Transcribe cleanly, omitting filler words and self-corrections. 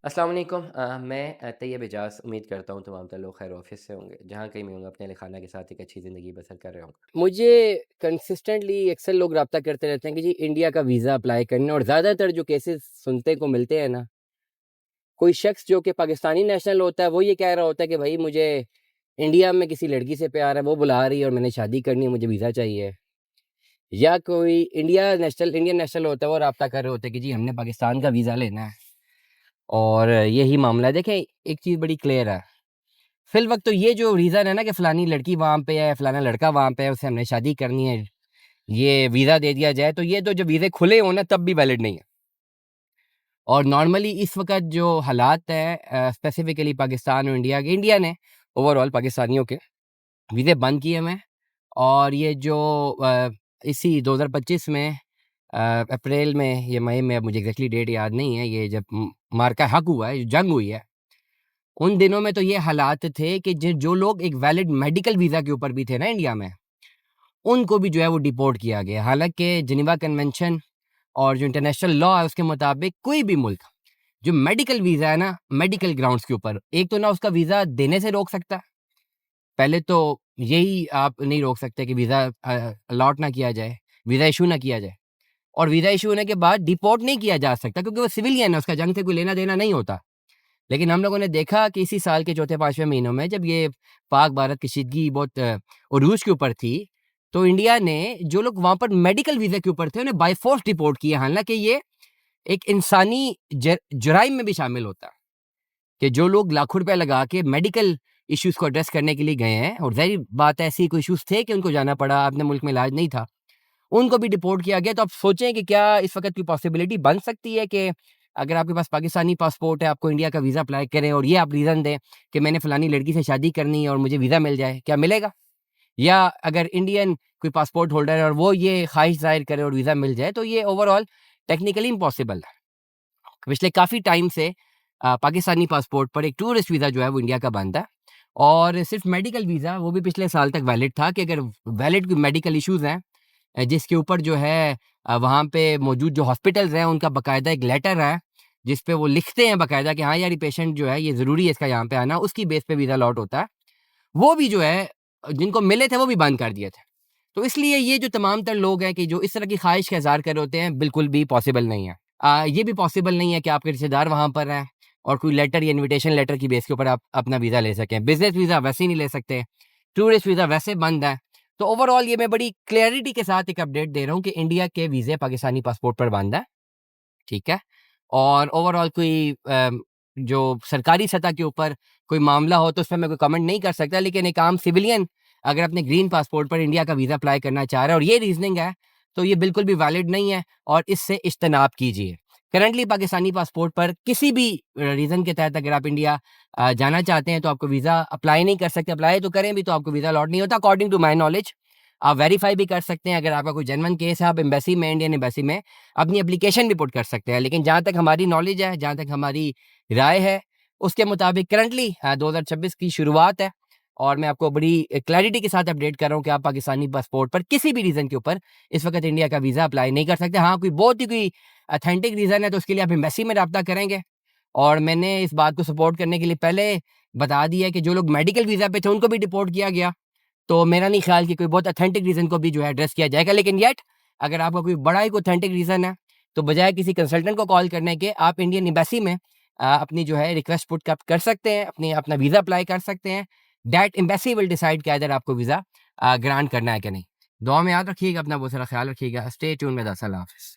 अस्सलाम वालेकुम मैं तैयब एजाज़ उम्मीद करता हूँ तमाम तर लोग खैर ऑफिस से होंगे जहाँ कहीं भी होंगे अपने अहल खाना के साथ एक अच्छी ज़िंदगी बसर कर रहे होंगे। मुझे कंसिस्टेंटली अक्सर लोग रब्ता करते रहते हैं कि जी इंडिया का वीज़ा अप्लाई करना और ज़्यादातर जो केसेस सुनने को मिलते हैं ना, कोई शख्स जो कि पाकिस्तानी नेशनल होता है वो ये कह रहा होता है कि भाई मुझे इंडिया में किसी लड़की से प्यार है, वो बुला रही है और मैंने शादी करनी है, मुझे वीज़ा चाहिए। या कोई इंडियन नेशनल होता है, वो रब्ता कर रहे होते हैं कि जी हमने पाकिस्तान का वीज़ा लेना है और यही मामला है। देखें, एक चीज़ बड़ी क्लियर है। फिल वक़्त तो ये जो रीज़न है ना कि फ़लानी लड़की वहाँ पे है, फ़लाना लड़का वहाँ पे है, उससे हमने शादी करनी है, ये वीज़ा दे दिया जाए, तो ये तो जब वीज़े खुले हों ना तब भी वैलिड नहीं है। और नॉर्मली इस वक़्त जो हालात हैं स्पेसिफ़िकली पाकिस्तान और इंडिया ने ओवरऑल पाकिस्तानियों के वीज़े बंद किए हुए हैं। और ये जो इसी 2025 में अप्रैल में या मई में, अब मुझे एग्ज़ैक्टली डेट याद नहीं है, ये जब मार्का हक़ हुआ है, जंग हुई है, उन दिनों में तो ये हालात थे कि जो लोग एक वैलिड मेडिकल वीज़ा के ऊपर भी थे ना इंडिया में, उनको भी जो है वो डिपोर्ट किया गया। हालाँकि जिनेवा कन्वेंशन और जो इंटरनेशनल लॉ है उसके मुताबिक कोई भी मुल्क जो मेडिकल वीज़ा है ना, मेडिकल ग्राउंड्स के ऊपर, एक तो ना उसका वीज़ा देने से रोक सकता है। पहले तो यही आप नहीं रोक सकते कि वीज़ा अलॉट ना किया जाए, वीज़ा इश्यू ना किया जाए। और वीज़ा इश्यू होने के बाद डिपोर्ट नहीं किया जा सकता क्योंकि वो सिविलियन है, उसका जंग से कोई लेना-देना नहीं होता। लेकिन हम लोगों ने देखा कि इसी साल के चौथे-पाँचवें महीनों में जब ये पाक-भारत कशीदगी बहुत उरूज के ऊपर थी, तो इंडिया ने जो लोग वहाँ पर मेडिकल वीज़ा के ऊपर थे, उन्हें बाय फ़ोर्स डिपोर्ट किया। हालाँकि ये एक इंसानी जुराइम में भी शामिल होता है कि जो लोग लाखों रुपए लगा के मेडिकल इश्यूज़ को एड्रेस करने के लिए गए हैं और ज़ाहिर बात है ऐसी कोई इश्यूज़ थे कि उनको जाना पड़ा, अपने मुल्क में इलाज नहीं था, उनको भी डिपोर्ट किया गया। तो आप सोचें कि क्या इस वक़्त कोई पॉसिबिलिटी बन सकती है कि अगर आपके पास पाकिस्तानी पासपोर्ट है, आपको इंडिया का वीज़ा अप्लाई करें और ये आप रीज़न दें कि मैंने फलानी लड़की से शादी करनी है और मुझे वीज़ा मिल जाए, क्या मिलेगा? या अगर इंडियन कोई पासपोर्ट होल्डर है और वो ये ख़्वाहिश ज़ाहिर करे और वीज़ा मिल जाए, तो ये ओवरऑल टेक्निकली इम्पॉसिबल है। पिछले काफ़ी टाइम से पाकिस्तानी पासपोर्ट पर एक टूरिस्ट वीज़ा जो है वो इंडिया का बनता है और सिर्फ़ मेडिकल वीज़ा वो भी पिछले साल तक वैलिड था कि अगर वैलिड कोई मेडिकल इश्यूज़ हैं जिसके ऊपर जो है वहाँ पे मौजूद जो हॉस्पिटल्स हैं उनका बाकायदा एक लेटर है, जिस पे वो लिखते हैं बाकायदा कि हाँ यार ये पेशेंट जो है ये ज़रूरी है इसका यहाँ पे आना, उसकी बेस पे वीज़ा अलॉट होता है। वो भी जो है जिनको मिले थे वो भी बंद कर दिए थे। तो इसलिए ये जो तमाम तर लोग हैं कि जो इस तरह की ख़्वाहिश का इज़हार कर रहे होते हैं, बिल्कुल भी पॉसिबल नहीं है। ये भी पॉसिबल नहीं है कि आपके रिश्तेदार वहाँ पर हैं और कोई लेटर या इन्विटेशन लेटर की बेस के ऊपर आप अपना वीज़ा ले सकें। बिज़नेस वीज़ा वैसे ही नहीं ले सकते, टूरिस्ट वीज़ा वैसे बंद है। तो ओवरऑल ये मैं बड़ी क्लैरिटी के साथ एक अपडेट दे रहा हूँ कि इंडिया के वीज़े पाकिस्तानी पासपोर्ट पर बंद है, ठीक है? और ओवरऑल कोई जो सरकारी सतह के ऊपर कोई मामला हो तो उसपे मैं कोई कमेंट नहीं कर सकता, लेकिन एक आम सिविलियन अगर अपने ग्रीन पासपोर्ट पर इंडिया का वीज़ा अप्लाई करना चाह रहा है और ये रीज़निंग है, तो ये बिल्कुल भी वैलिड नहीं है और इससे इज्तनाब कीजिए। करंटली पाकिस्तानी पासपोर्ट पर किसी भी रीज़न के तहत अगर आप इंडिया जाना चाहते हैं तो आपको वीज़ा अप्लाई नहीं कर सकते। अप्लाई तो करें भी तो आपको वीज़ा अलॉट नहीं होता अकॉर्डिंग टू माय नॉलेज। आप वेरीफ़ाई भी कर सकते हैं, अगर आपका कोई जेन्युइन केस है, आप एम्बेसी में, इंडियन एम्बेसी में अपनी एप्लीकेशन भी पुट कर सकते हैं। लेकिन जहाँ तक हमारी नॉलेज है, जहाँ तक हमारी राय है, उसके मुताबिक करंटली 2026 की शुरुआत है और मैं आपको बड़ी क्लैरिटी के साथ अपडेट कर रहा हूँ कि आप पाकिस्तानी पासपोर्ट पर किसी भी रीज़न के ऊपर इस वक़्त इंडिया का वीज़ा अप्लाई नहीं कर सकते। हाँ, कोई बहुत ही कोई ऑथेंटिक रीज़न है तो उसके लिए आप एम्बेसी में राब्ता करेंगे और मैंने इस बात को सपोर्ट करने के लिए पहले बता दिया कि जो लोग मेडिकल वीज़ा पे थे उनको भी डिपोर्ट किया गया। तो मेरा नहीं ख्याल कि कोई बहुत ऑथेंटिक रीज़न को भी जो है एड्रेस किया जाएगा। लेकिन येट अगर आपका कोई बड़ा ही ऑथेंटिक रीज़न है, तो बजाय किसी कंसल्टेंट को कॉल करने के आप इंडियन एम्बेसी में अपनी जो है रिक्वेस्ट पुट कर सकते हैं, अपना वीज़ा अप्लाई कर सकते हैं। दैट एम्बेसी विल डिसाइड कि अगर आपको वीज़ा ग्रांट करना है कि नहीं। दुआ में याद रखिएगा अपना बहुत सारा ख़्याल रखिएगा। Stay tuned with us. अल्लाह हाफ़िज़।